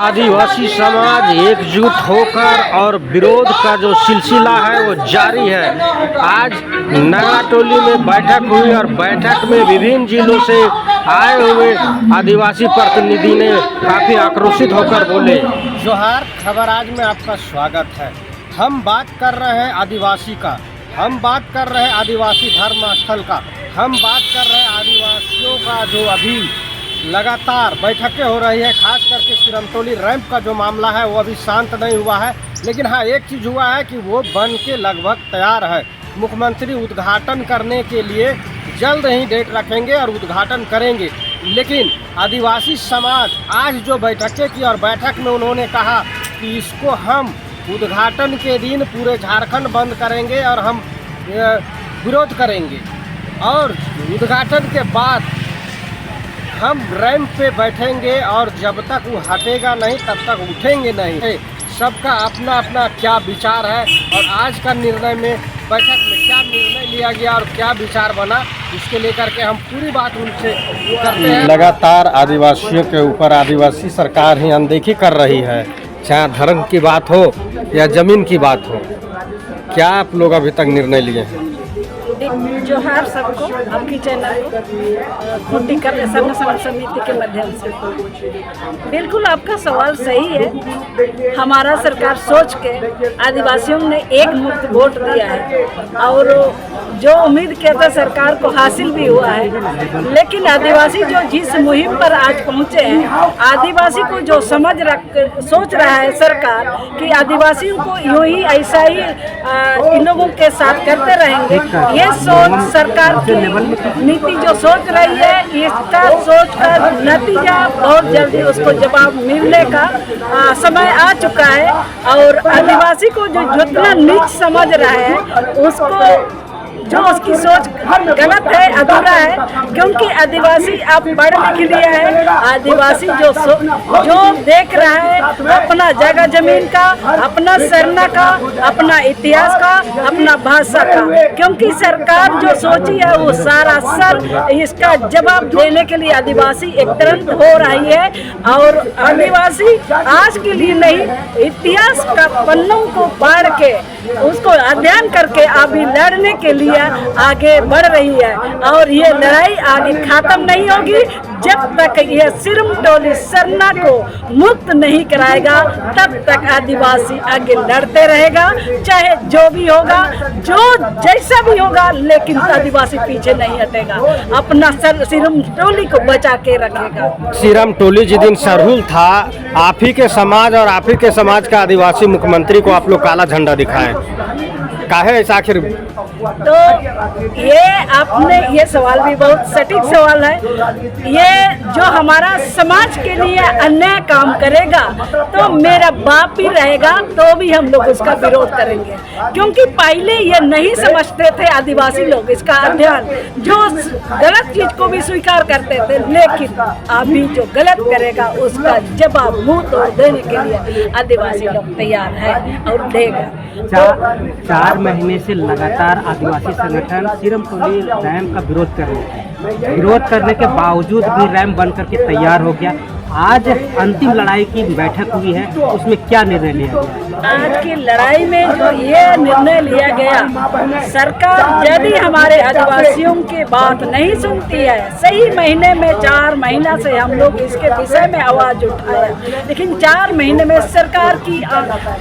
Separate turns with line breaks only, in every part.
आदिवासी समाज एकजुट होकर और विरोध का जो सिलसिला है वो जारी है। आज नगाटोली में बैठक हुई और बैठक में विभिन्न जिलों से आए हुए आदिवासी प्रतिनिधि ने काफ़ी आक्रोशित होकर बोले।
जोहार, खबर आज में आपका स्वागत है। हम बात कर रहे हैं आदिवासी का, हम बात कर रहे हैं आदिवासी धर्म स्थल का, हम बात कर रहे हैं आदिवासियों का जो अभी लगातार बैठकें हो रही है। खास करके सिरमटोली रैंप का जो मामला है वो अभी शांत नहीं हुआ है, लेकिन हाँ एक चीज़ हुआ है कि वो बन के लगभग तैयार है। मुख्यमंत्री उद्घाटन करने के लिए जल्द ही डेट रखेंगे और उद्घाटन करेंगे। लेकिन आदिवासी समाज आज जो बैठकें की और बैठक में उन्होंने कहा कि इसको हम उद्घाटन के दिन पूरे झारखंड बंद करेंगे और हम विरोध करेंगे और उद्घाटन के बाद हम रैंप पे बैठेंगे और जब तक वो हटेगा नहीं तब तक उठेंगे नहीं। सबका अपना अपना क्या विचार है और आज का निर्णय में बैठक में क्या निर्णय लिया गया और क्या विचार बना, इसके लेकर के हम पूरी बात उनसे करते हैं।
लगातार आदिवासियों के ऊपर आदिवासी सरकार ही अनदेखी कर रही है, चाहे धर्म की बात हो या ज़मीन की बात हो। क्या आप लोग अभी तक निर्णय लिए हैं?
जोहार सबको, आपकी चैनल खुटी कर सर्व समिति के माध्यम से। बिल्कुल आपका सवाल सही है। हमारा सरकार सोच के आदिवासियों ने एक मुक्त वोट दिया है और जो उम्मीद किया था सरकार को हासिल भी हुआ है। लेकिन आदिवासी जो जिस मुहिम पर आज पहुंचे हैं, आदिवासी को जो सोच रहा है सरकार कि आदिवासियों को यूं ही ऐसा ही इन लोगों के साथ करते रहेंगे, ये सोच सरकार की नीति जो सोच रही है, इसका सोच का नतीजा बहुत जल्दी उसको जवाब मिलने का समय आ चुका है। और आदिवासी को जो जितना नीच समझ रहा है उसको जो उसकी सोच गलत है, अधूरा है। क्योंकि आदिवासी आप पढ़ लिख लिया है, आदिवासी जो देख रहा है अपना जगह जमीन का, अपना सरना का, अपना इतिहास का, अपना भाषा का। क्योंकि सरकार जो सोची है वो सारा सर इसका जवाब देने के लिए आदिवासी एक तुरंत हो रही है। और आदिवासी आज के लिए नहीं, इतिहास का पन्नों को पढ़ के उसको अध्ययन करके अभी लड़ने के लिए आगे बढ़ रही है। और ये लड़ाई आगे खत्म नहीं होगी जब तक ये सिरमटोली सरना को मुक्त नहीं कराएगा, तब तक आदिवासी आगे लड़ते रहेगा। चाहे जो भी होगा, जो जैसा भी होगा, लेकिन आदिवासी पीछे नहीं हटेगा, अपना सिरमटोली को बचा के रखेगा।
सिरमटोली जिस दिन सरहुल था, आप ही के समाज और आप ही के समाज का आदिवासी मुख्यमंत्री को आप लोग काला झंडा दिखाएं, काहे ऐसा आखिर?
तो ये आपने ये सवाल भी बहुत सटीक सवाल है। ये जो हमारा समाज के लिए अन्याय काम करेगा तो मेरा बाप भी रहेगा तो भी हम लोग उसका विरोध करेंगे। क्योंकि पहले ये नहीं समझते थे आदिवासी लोग इसका अध्ययन, जो गलत चीज को भी स्वीकार करते थे। लेकिन अभी जो गलत करेगा उसका जवाब मुंह तोड़ देने के लिए आदिवासी लोग तैयार है और देगा।
4 महीने से लगातार आदिवासी संगठन सिरमटोली रैंप का विरोध कर रहे हैं। विरोध करने के बावजूद भी रैंप बन करके तैयार हो गया। आज अंतिम लड़ाई की बैठक हुई है, उसमें क्या निर्णय लिया गया?
आज की लड़ाई में जो ये निर्णय लिया गया, सरकार यदि हमारे आदिवासियों की बात नहीं सुनती है, सही महीने में 4 महीना से हम लोग इसके विषय में आवाज उठाया, लेकिन 4 महीने में सरकार की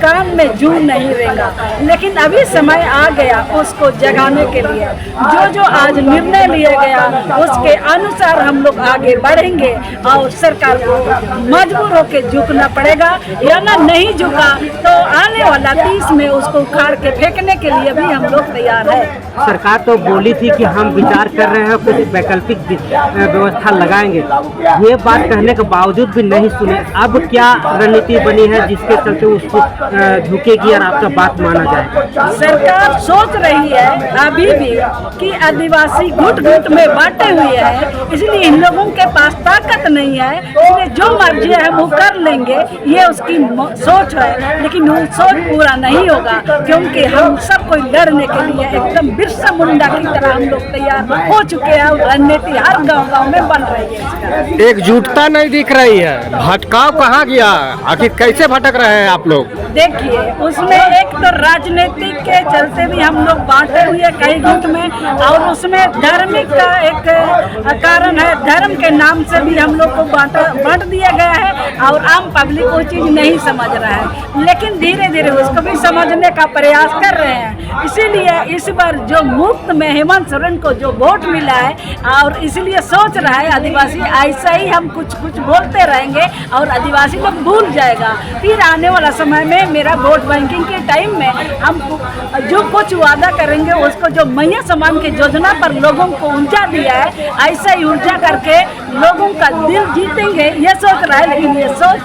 कान में जू नहीं रहेगा। लेकिन अभी समय आ गया उसको जगाने के लिए। जो आज निर्णय लिया गया उसके अनुसार हम लोग आगे बढ़ेंगे और सरकार को मजबूर होकर झुकना पड़ेगा, या ना नहीं झुका तो आने वाला 30 में उसको उखाड़ के फेंकने के लिए भी हम लोग तैयार है।
सरकार तो बोली थी कि हम विचार कर रहे हैं, कुछ वैकल्पिक व्यवस्था लगाएंगे। ये बात कहने के बावजूद भी नहीं सुने। अब क्या रणनीति बनी है जिसके चलते उसको झुकेगी और आपका बात माना जाए?
सरकार सोच रही है अभी भी कि आदिवासी गुट गुट में बांटे हुए हैं, इसलिए इन लोगों के पास ताकत नहीं है, इसलिए इसलिए जो मर्जी है हम वो कर लेंगे, ये उसकी सोच है, लेकिन वो सोच पूरा नहीं होगा, क्योंकि हम सब कोई लड़ने के लिए एकदम बिरसा मुंडा की तरह हम लोग तैयार हो चुके हैं और रणनीति हर गांव-गांव में बन रही है।
एकजुटता नहीं दिख रही है, भटकाव कहाँ गया, आखिर कैसे भटक रहे हैं आप लोग?
देखिए, उसमें एक तो राजनीतिक के चलते भी हम लोग बांटे हुए कई गुट में, और उसमें धार्मिक का एक कारण है, धर्म के नाम से भी हम लोग को बांट दिया गया है और आम पब्लिक वो चीज़ नहीं समझ रहा है, लेकिन धीरे धीरे उसको भी समझने का प्रयास कर रहे हैं। इसीलिए इस बार जो मुफ्त में हेमंत सोरेन को जो वोट मिला है, और इसलिए सोच रहा है आदिवासी ऐसा ही हम कुछ कुछ बोलते रहेंगे और आदिवासी लोग भूल जाएगा। फिर आने वाला समय में मेरा वोट बैंकिंग के टाइम में हम जो कुछ वादा करेंगे उसको, जो मैया समान के योजना पर लोगों को ऊर्जा दिया है, ऐसा ही ऊर्जा करके लोगों का दिल जीतेंगे, ये सोच रहा है, लेकिन ये सोच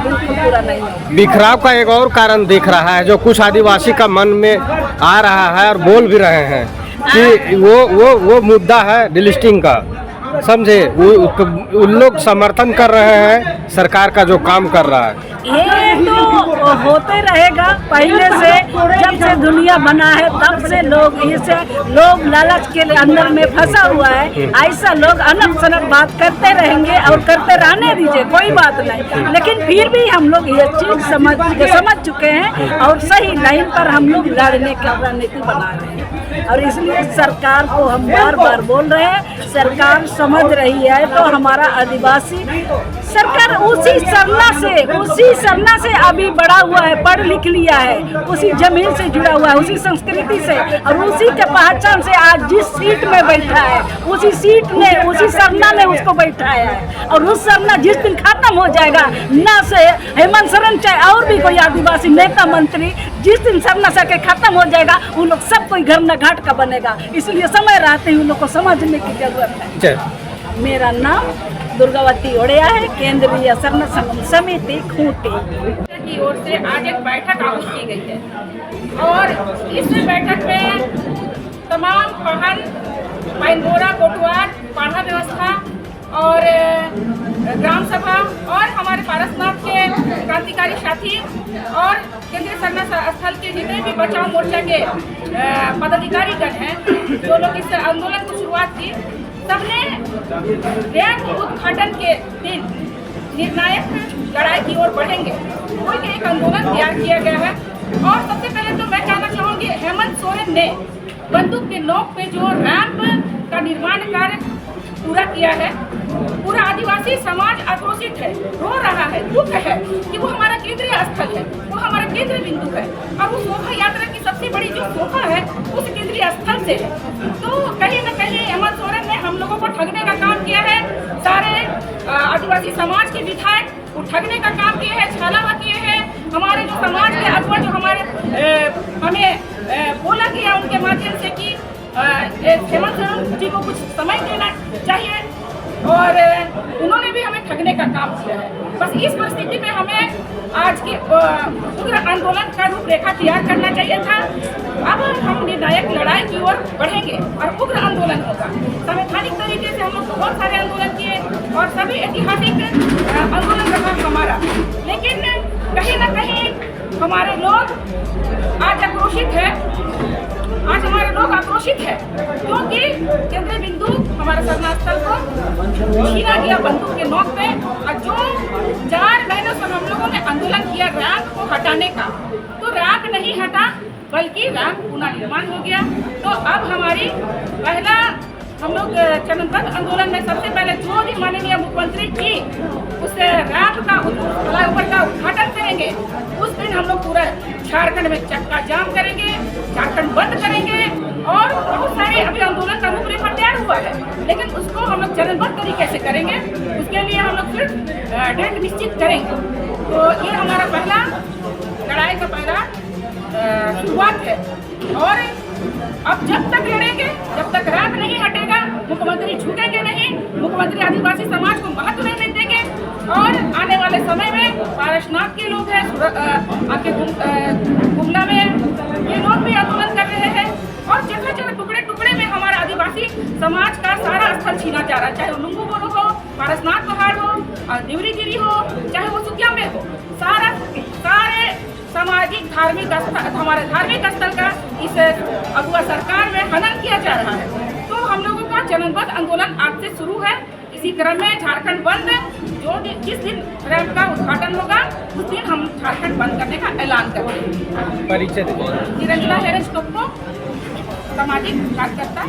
बिल्कुल पूरा नहीं है।
बिखराव का एक और कारण दिख रहा है जो कुछ आदिवासी का मन में आ रहा है और बोल भी रहे हैं कि वो मुद्दा है डिलिस्टिंग का, समझे? उन लोग समर्थन कर रहे हैं सरकार का जो काम कर रहा है।
ये तो होते रहेगा, पहले से जब से दुनिया बना है तब से लोग लालच के अंदर में फंसा हुआ है, ऐसा लोग अनक सनक बात करते रहेंगे और करते रहने दीजिए, कोई बात नहीं, लेकिन फिर भी हम लोग ये चीज समझ चुके हैं और सही लाइन पर हम लोग लड़ने की रणनीति बना रहे हैं। और इसलिए सरकार को हम बार बार बोल रहे हैं, सरकार समझ रही है तो हमारा आदिवासी सरकार उसी सरना से अभी बड़ा हुआ है, पढ़ लिख लिया है, उसी जमीन से जुड़ा हुआ है, उसी संस्कृति से, और उसी के पहचान से आज जिस सीट में बैठा है उसी सरना ने उसको बैठाया है। और उस सरना जिस दिन खत्म हो जाएगा, ना से हेमंत सोरेन चाहे और भी कोई आदिवासी नेता मंत्री, जिस दिन सरना सके खत्म हो जाएगा, उन लोग सब कोई घर न घाट का बनेगा। इसलिए समय रहते ही उन लोग को समझने की जरूरत है। मेरा नाम दुर्गावती ओड़िया है, केंद्रीय सरना संगम समिति खूंटी
की ओर से आज एक बैठक आयोजित की गई है और इस बैठक में तमाम पहल, पाइनबोरा, कोटवार, पाढ़ा व्यवस्था और ग्राम सभा और हमारे पारसनाथ के क्रांतिकारी साथी और केंद्रीय सरना स्थल के जितने भी बचाव मोर्चा के पदाधिकारीगण हैं, जो लोग इस आंदोलन की शुरुआत की, सबने रैंक उद्घाटन के दिन निर्णायक लड़ाई की ओर बढ़ेंगे, कोई एक आंदोलन तैयार किया गया है। और सबसे पहले तो मैं कहना चाहूँगी, हेमंत सोरेन ने बंदूक के नोक पे जो रैंप का निर्माण कार्य पूरा किया है, पूरा आदिवासी समाज आक्रोशित है, रो रहा है, दुख है कि वो हमारा केंद्रीय स्थल है, वो हमारा केंद्र बिंदु है, और वो शोभा यात्रा की सबसे बड़ी जो शोभा है उस केंद्रीय स्थल से है। तो कहीं न कहीं हेमंत सोरेन ने हम लोगों को ठगने का काम किया है, सारे आदिवासी समाज के विधायक वो ठगने का काम किए हैं, छालावा किए हैं, हमारे जो समाज के अथवा जो हमारे हमें बोला गया उनके माध्यम से कि हेमंत सोरेन जी को कुछ समय देना चाहिए, और उन्होंने भी हमें ठगने का काम किया है। बस इस परिस्थिति में हमें आज के उग्र आंदोलन का रूपरेखा तैयार करना चाहिए था। अब हम निर्णायक लड़ाई की ओर बढ़ेंगे और उग्र आंदोलन होगा। संवैधानिक तरीके से हम लोग बहुत सारे आंदोलन किए और सभी ऐतिहासिक आंदोलन रहा हमारा, लेकिन कहीं न कहीं हमारे लोग आज आक्रोशित है, क्योंकि केंद्रीय बिंदु हमारे सरना स्थल को छीना गया बंदूक के नोक पे, और जो 4 महीनों से हम लोगों ने आंदोलन किया रैंप को हटाने का, तो रैंप नहीं हटा बल्कि रैंप पुनः निर्माण हो गया। तो अब हमारी पहला हम लोग चरणबद्ध आंदोलन में सबसे पहले जो भी माननीय मुख्यमंत्री जी उस रैंप का फ्लाईओवर का उद्घाटन करेंगे, उस दिन हम लोग पूरा झारखंड में चक्का जाम करेंगे, झारखंड बंद करेंगे, और बहुत सारे अभी आंदोलन का रूपरेखा तैयार हुआ है, लेकिन उसको हम लोग चरणबद्ध तरीके से करेंगे। उसके लिए हम लोग फिर डेट निश्चित करेंगे। तो ये हमारा पहला लड़ाई का पहला शुरुआत है, और अब जब तक लड़ेंगे, जब तक रैंप नहीं हटेगा, मुख्यमंत्री झुकेंगे नहीं, मुख्यमंत्री आदिवासी समाज को महत्व नहीं देंगे। और आने वाले समय में पारसनाथ के लोग हैं, आपके गुमला में ये लोग भी आंदोलन कर रहे हैं, और जगह जगह टुकड़े टुकड़े में हमारा आदिवासी समाज का सारा स्थल छीना जा रहा है, चाहे लुंगू बोलो हो, पारसनाथ पहाड़ हो, देवरीगिरी हो, चाहे वो सुकिया में हो, सारे सामाजिक धार्मिक स्थल, हमारे धार्मिक स्थल का इस अगुआ सरकार में हनन किया जा रहा है। तो हम लोगों का जनमत आंदोलन आज से शुरू है। इसी क्रम में झारखंड बंद, जिस दिन रैंप का उद्घाटन होगा उस दिन हम झारखंड बंद करने का ऐलान करते हैं।
परिचय दीजिए।
निरंजना हेरेंज टोप्पो, सामाजिक कार्यकर्ता।